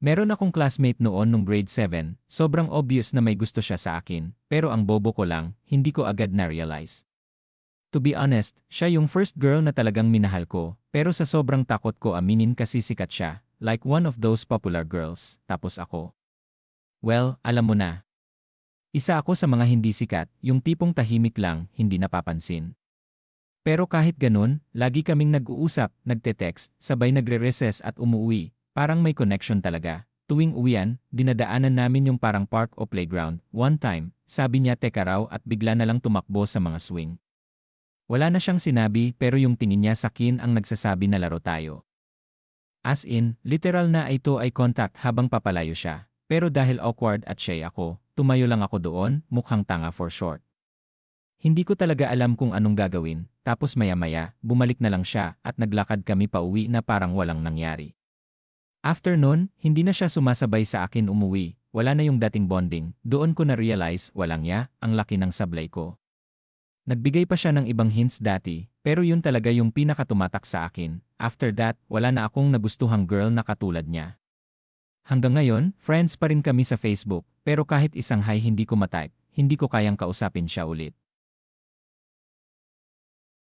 Meron akong classmate noon nung grade 7, sobrang obvious na may gusto siya sa akin, pero ang bobo ko lang, hindi ko agad na-realize. To be honest, siya yung first girl na talagang minahal ko, pero sa sobrang takot ko aminin kasi sikat siya, like one of those popular girls, tapos ako. Well, alam mo na. Isa ako sa mga hindi sikat, yung tipong tahimik lang, hindi napapansin. Pero kahit ganun, lagi kaming nag-uusap, nagte-text, sabay nagre-recess at umuwi, parang may connection talaga. Tuwing uwian, dinadaanan namin yung parang park o playground. One time, sabi niya teka raw at bigla na lang tumakbo sa mga swing. Wala na siyang sinabi pero yung tingin niya sa akin ang nagsasabi na laro tayo. As in, literal na ito ay contact habang papalayo siya. Pero dahil awkward at shy ako, tumayo lang ako doon, mukhang tanga for short. Hindi ko talaga alam kung anong gagawin, tapos maya-maya, bumalik na lang siya at naglakad kami pauwi na parang walang nangyari. After nun, hindi na siya sumasabay sa akin umuwi, wala na yung dating bonding, doon ko na-realize, walang ya, ang laki ng sablay ko. Nagbigay pa siya ng ibang hints dati, pero yun talaga yung pinakatumatak sa akin. After that, wala na akong nagustuhang girl na katulad niya. Hanggang ngayon, friends pa rin kami sa Facebook, pero kahit isang hi hindi ko matype, hindi ko kayang kausapin siya ulit.